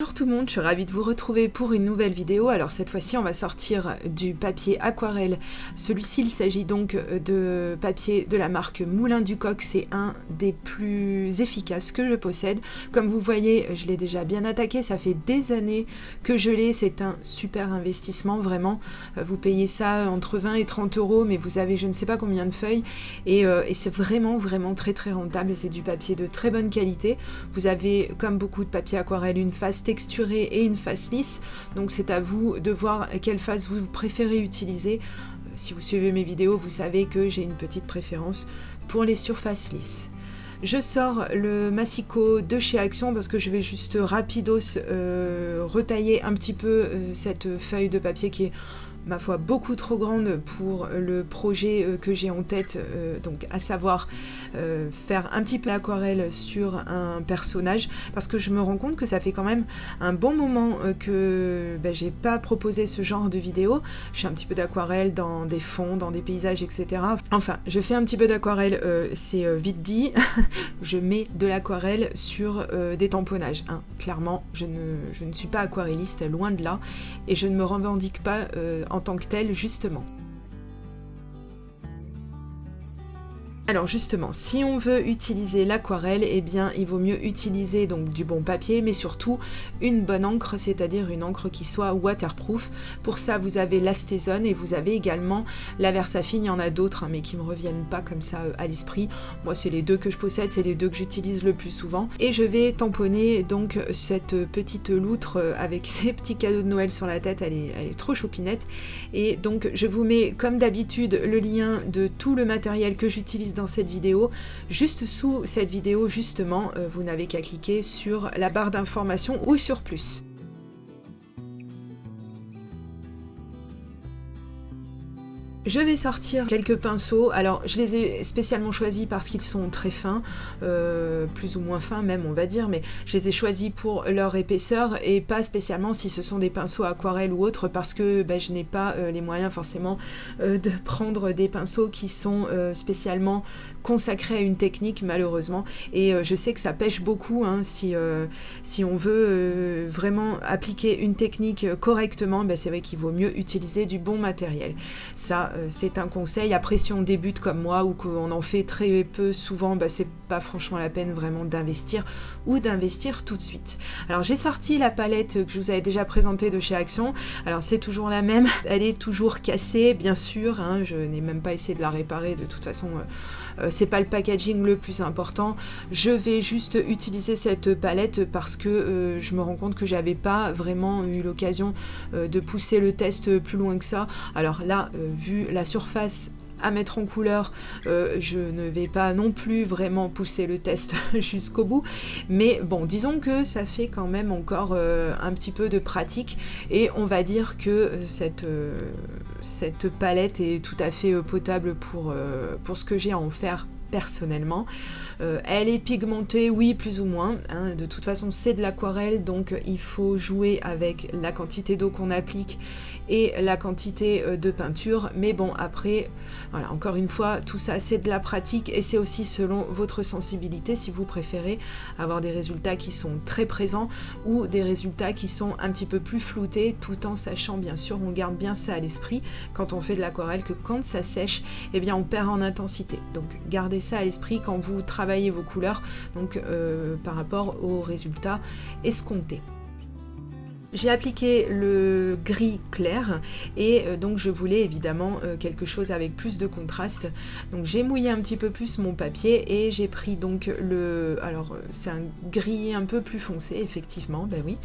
Bonjour tout le monde, je suis ravie de vous retrouver pour une nouvelle vidéo. Alors cette fois-ci on va sortir du papier aquarelle. Celui-ci il s'agit donc de papier de la marque Moulin du Coq, c'est un des plus efficaces que je possède. Comme vous voyez, je l'ai déjà bien attaqué, ça fait des années que je l'ai, c'est un super investissement vraiment. Vous payez ça entre 20 et 30 euros, mais vous avez je ne sais pas combien de feuilles et c'est vraiment très rentable. C'est du papier de très bonne qualité. Vous avez comme beaucoup de papier aquarelle une face texturée et une face lisse, donc c'est à vous de voir quelle face vous préférez utiliser. Si vous suivez mes vidéos, vous savez que j'ai une petite préférence pour les surfaces lisses. Je sors le massicot de chez Action parce que je vais juste rapidos retailler un petit peu cette feuille de papier qui est ma foi beaucoup trop grande pour le projet que j'ai en tête, donc à savoir faire un petit peu d'aquarelle sur un personnage, parce que je me rends compte que ça fait quand même un bon moment que j'ai pas proposé ce genre de vidéo. Je fais un petit peu d'aquarelle dans des fonds, dans des paysages, etc. Enfin, je fais un petit peu d'aquarelle, c'est vite dit. Je mets de l'aquarelle sur des tamponnages, hein. Clairement, je ne suis pas aquarelliste, loin de là, et je ne me revendique pas en tant que tel, justement. Alors justement, si on veut utiliser l'aquarelle, eh bien il vaut mieux utiliser donc du bon papier, mais surtout une bonne encre, c'est-à-dire une encre qui soit waterproof. Pour ça, vous avez l'Astésone et vous avez également la Versafine. Il y en a d'autres, hein, mais qui me reviennent pas comme ça à l'esprit. Moi, c'est les deux que je possède, c'est les deux que j'utilise le plus souvent. Et je vais tamponner donc cette petite loutre avec ses petits cadeaux de Noël sur la tête. Elle est trop choupinette. Et donc, je vous mets comme d'habitude le lien de tout le matériel que j'utilise dans cette vidéo. Juste sous cette vidéo, justement, vous n'avez qu'à cliquer sur la barre d'information ou sur plus. Je vais sortir quelques pinceaux. Alors je les ai spécialement choisis parce qu'ils sont très fins, plus ou moins fins même on va dire, mais je les ai choisis pour leur épaisseur et pas spécialement si ce sont des pinceaux aquarelle ou autres, parce que je n'ai pas les moyens forcément de prendre des pinceaux qui sont spécialement consacrés à une technique, malheureusement, et je sais que ça pêche beaucoup, hein, si on veut vraiment appliquer une technique correctement, c'est vrai qu'il vaut mieux utiliser du bon matériel. Ça, c'est un conseil. Après, si on débute comme moi ou qu'on en fait très peu souvent, c'est pas franchement la peine vraiment d'investir ou d'investir tout de suite. Alors j'ai sorti la palette que je vous avais déjà présentée de chez Action. Alors c'est toujours la même, elle est toujours cassée bien sûr, hein, je n'ai même pas essayé de la réparer, de toute façon c'est pas le packaging le plus important. Je vais juste utiliser cette palette parce que je me rends compte que j'avais pas vraiment eu l'occasion de pousser le test plus loin que ça. Alors là, vu la surface à mettre en couleur, je ne vais pas non plus vraiment pousser le test jusqu'au bout, mais bon, disons que ça fait quand même encore un petit peu de pratique, et on va dire que cette palette est tout à fait potable pour ce que j'ai à en faire personnellement. Elle est pigmentée, oui, plus ou moins, hein. De toute façon c'est de l'aquarelle, donc il faut jouer avec la quantité d'eau qu'on applique et la quantité de peinture, mais bon, après voilà, encore une fois, tout ça c'est de la pratique et c'est aussi selon votre sensibilité, si vous préférez avoir des résultats qui sont très présents ou des résultats qui sont un petit peu plus floutés, tout en sachant, bien sûr, on garde bien ça à l'esprit quand on fait de l'aquarelle, que quand ça sèche, eh bien on perd en intensité. Donc gardez ça à l'esprit quand vous travaillez vos couleurs, donc par rapport aux résultats escomptés. J'ai appliqué le gris clair et donc je voulais évidemment quelque chose avec plus de contraste. Donc j'ai mouillé un petit peu plus mon papier et j'ai pris donc alors c'est un gris un peu plus foncé, effectivement, oui.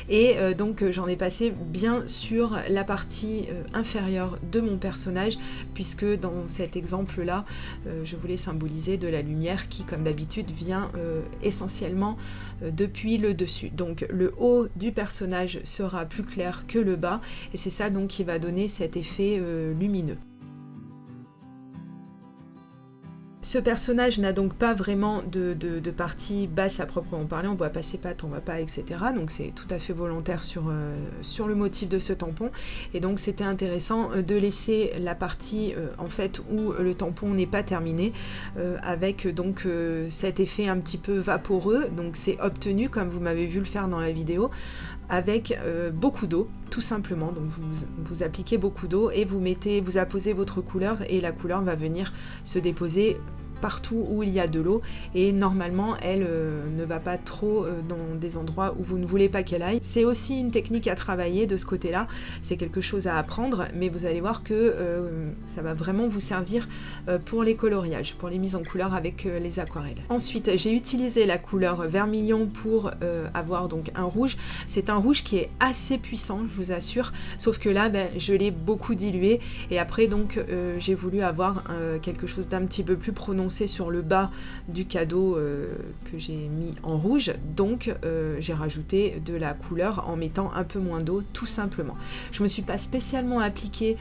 Et donc j'en ai passé bien sur la partie inférieure de mon personnage, puisque dans cet exemple là je voulais symboliser de la lumière qui, comme d'habitude, vient essentiellement depuis le dessus. Donc le haut du personnage sera plus clair que le bas, et c'est ça donc qui va donner cet effet lumineux. Ce personnage n'a donc pas vraiment de partie basse à proprement parler, on voit pas ses pattes, on voit pas, etc. Donc c'est tout à fait volontaire sur le motif de ce tampon. Et donc c'était intéressant de laisser la partie en fait où le tampon n'est pas terminé, avec donc cet effet un petit peu vaporeux. Donc c'est obtenu, comme vous m'avez vu le faire dans la vidéo, avec beaucoup d'eau, tout simplement. Donc vous appliquez beaucoup d'eau et vous apposez votre couleur et la couleur va venir se déposer partout où il y a de l'eau, et normalement elle ne va pas trop dans des endroits où vous ne voulez pas qu'elle aille. C'est aussi une technique à travailler de ce côté-là, c'est quelque chose à apprendre, mais vous allez voir que ça va vraiment vous servir pour les coloriages, pour les mises en couleur avec les aquarelles. Ensuite, j'ai utilisé la couleur vermillon pour avoir donc un rouge. C'est un rouge qui est assez puissant, je vous assure, sauf que là, je l'ai beaucoup dilué, et après donc j'ai voulu avoir quelque chose d'un petit peu plus prononcé sur le bas du cadeau que j'ai mis en rouge, donc j'ai rajouté de la couleur en mettant un peu moins d'eau, tout simplement. Je me suis pas spécialement appliquée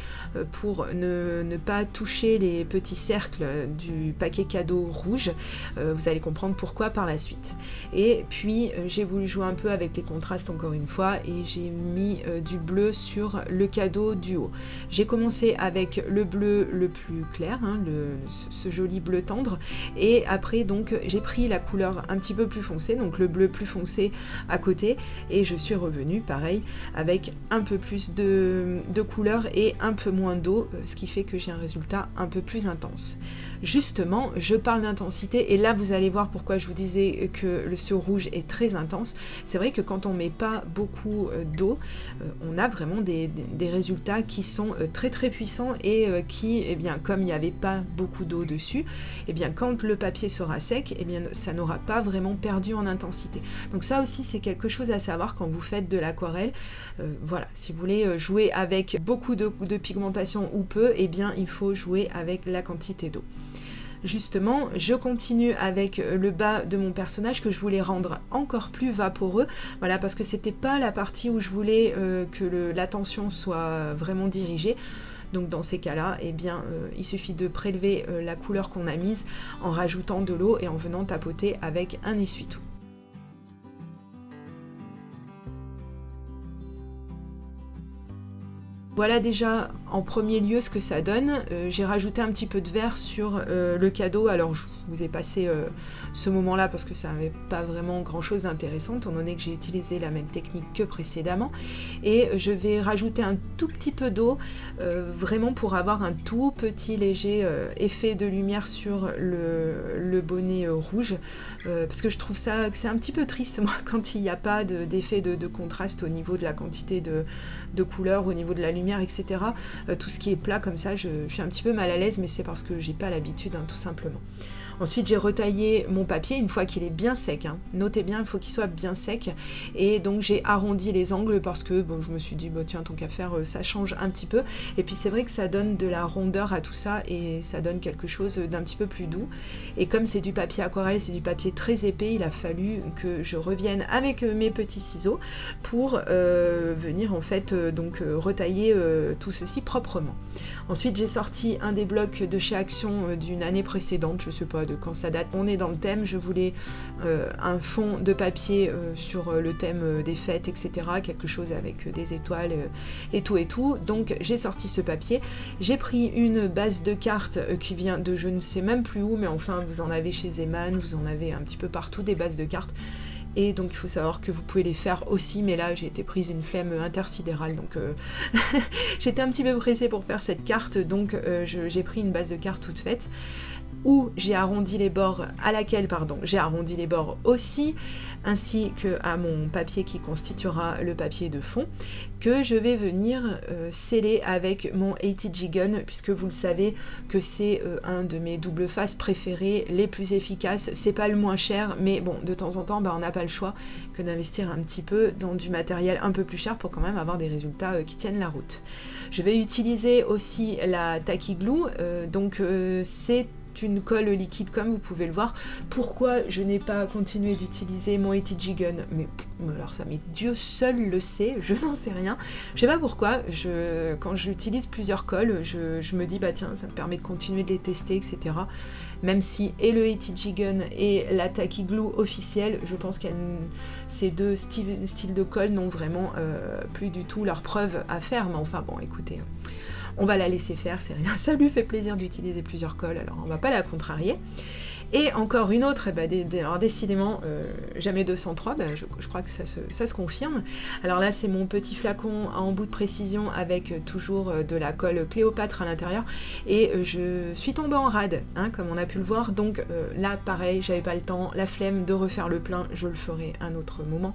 pour ne pas toucher les petits cercles du paquet cadeau rouge, vous allez comprendre pourquoi par la suite. Et puis j'ai voulu jouer un peu avec les contrastes encore une fois, et j'ai mis du bleu sur le cadeau du haut. J'ai commencé avec le bleu le plus clair, ce joli bleu tendre, et après donc j'ai pris la couleur un petit peu plus foncée, donc le bleu plus foncé à côté, et je suis revenue pareil avec un peu plus de couleur et un peu moins d'eau, ce qui fait que j'ai un résultat un peu plus intense. Justement, je parle d'intensité, et là vous allez voir pourquoi je vous disais que ce rouge est très intense. C'est vrai que quand on met pas beaucoup d'eau, on a vraiment des résultats qui sont très très puissants, et qui, eh bien, comme il n'y avait pas beaucoup d'eau dessus, eh bien quand le papier sera sec, eh bien ça n'aura pas vraiment perdu en intensité. Donc ça aussi c'est quelque chose à savoir quand vous faites de l'aquarelle. Voilà, si vous voulez jouer avec beaucoup de pigmentation ou peu, eh bien il faut jouer avec la quantité d'eau. Justement, je continue avec le bas de mon personnage que je voulais rendre encore plus vaporeux, voilà, parce que c'était pas la partie où je voulais que l'attention soit vraiment dirigée. Donc dans ces cas-là, eh bien, il suffit de prélever la couleur qu'on a mise en rajoutant de l'eau et en venant tapoter avec un essuie-tout. Voilà déjà en premier lieu ce que ça donne. J'ai rajouté un petit peu de vert sur le cadeau. Alors je vous ai passé ce moment-là parce que ça n'avait pas vraiment grand-chose d'intéressant, étant donné que j'ai utilisé la même technique que précédemment. Et je vais rajouter un tout petit peu d'eau, vraiment pour avoir un tout petit léger effet de lumière sur le bonnet rouge. Parce que je trouve ça que c'est un petit peu triste, moi, quand il n'y a pas d'effet de contraste au niveau de la quantité de couleur, au niveau de la lumière, etc. Tout ce qui est plat comme ça, je suis un petit peu mal à l'aise, mais c'est parce que j'ai pas l'habitude, tout simplement. Ensuite, j'ai retaillé mon papier une fois qu'il est bien sec. Notez bien, il faut qu'il soit bien sec. Et donc, j'ai arrondi les angles parce que bon, je me suis dit, bah, tiens, tant qu'à faire, ça change un petit peu. Et puis, c'est vrai que ça donne de la rondeur à tout ça et ça donne quelque chose d'un petit peu plus doux. Et comme c'est du papier aquarelle, c'est du papier très épais, il a fallu que je revienne avec mes petits ciseaux pour venir en fait donc retailler tout ceci proprement. Ensuite, j'ai sorti un des blocs de chez Action d'une année précédente, je sais pas de quand ça date. On est dans le thème, je voulais un fond de papier sur le thème des fêtes, etc. Quelque chose avec des étoiles et tout. Donc j'ai sorti ce papier. J'ai pris une base de cartes qui vient de je ne sais même plus où, mais enfin vous en avez chez Zeman, vous en avez un petit peu partout des bases de cartes. Et donc il faut savoir que vous pouvez les faire aussi, mais là j'ai été prise une flemme intersidérale, donc j'étais un petit peu pressée pour faire cette carte, donc j'ai pris une base de cartes toute faite, où j'ai arrondi les bords, j'ai arrondi les bords aussi, ainsi que à mon papier qui constituera le papier de fond, que je vais venir sceller avec mon ATG Gun, puisque vous le savez que c'est un de mes double faces préférés, les plus efficaces. C'est pas le moins cher, mais bon, de temps en temps, on n'a pas le choix que d'investir un petit peu dans du matériel un peu plus cher pour quand même avoir des résultats qui tiennent la route. Je vais utiliser aussi la Tacky Glue, donc c'est une colle liquide comme vous pouvez le voir. Pourquoi je n'ai pas continué d'utiliser mon ATG Gun, mais alors ça, mais Dieu seul le sait, je n'en sais rien. Je sais pas pourquoi, quand j'utilise plusieurs colles, je me dis bah tiens, ça me permet de continuer de les tester, etc. Même si et le ATG Gun et la Tacky Glue officielle, je pense que ces deux styles de colle n'ont vraiment plus du tout leur preuve à faire, mais enfin bon, écoutez, on va la laisser faire, c'est rien, ça lui fait plaisir d'utiliser plusieurs colles, alors on va pas la contrarier. Et encore une autre, alors décidément, jamais 203, je crois que ça se confirme. Alors là, c'est mon petit flacon à embout de précision avec toujours de la colle Cléopâtre à l'intérieur. Et je suis tombée en rade, hein, comme on a pu le voir. Donc là, pareil, j'avais pas le temps, la flemme de refaire le plein, je le ferai un autre moment.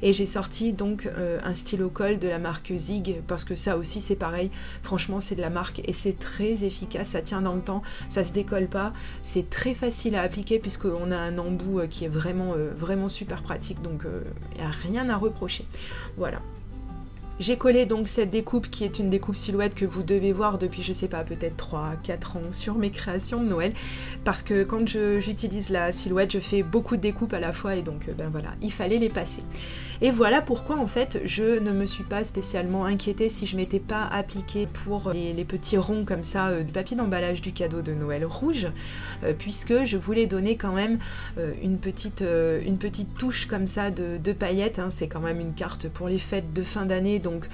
Et j'ai sorti donc un stylo colle de la marque Zig, parce que ça aussi, c'est pareil. Franchement, c'est de la marque et c'est très efficace, ça tient dans le temps, ça se décolle pas, c'est très facile à appliquer puisqu'on a un embout qui est vraiment super pratique, donc il n'y a rien à reprocher. Voilà. J'ai collé donc cette découpe qui est une découpe silhouette que vous devez voir depuis, je sais pas, peut-être 3-4 ans sur mes créations de Noël, parce que quand j'utilise la silhouette, je fais beaucoup de découpes à la fois et donc voilà, il fallait les passer. Et voilà pourquoi en fait je ne me suis pas spécialement inquiétée si je m'étais pas appliquée pour les petits ronds comme ça du papier d'emballage du cadeau de Noël rouge, puisque je voulais donner quand même une petite touche comme ça de paillettes, hein. C'est quand même une carte pour les fêtes de fin d'année, donc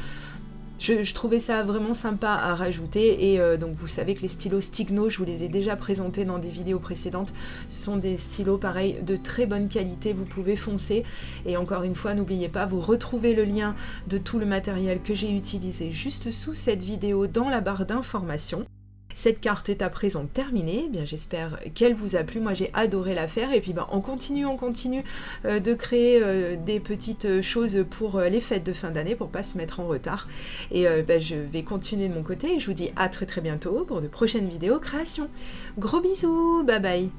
je trouvais ça vraiment sympa à rajouter. Et donc vous savez que les stylos Stigno, je vous les ai déjà présentés dans des vidéos précédentes, ce sont des stylos pareil de très bonne qualité, vous pouvez foncer. Et encore une fois, n'oubliez pas, vous retrouvez le lien de tout le matériel que j'ai utilisé juste sous cette vidéo dans la barre d'informations. Cette carte est à présent terminée, bien j'espère qu'elle vous a plu, moi j'ai adoré la faire, et puis on continue de créer des petites choses pour les fêtes de fin d'année pour pas se mettre en retard, et je vais continuer de mon côté, et je vous dis à très bientôt pour de prochaines vidéos créations. Gros bisous, bye bye.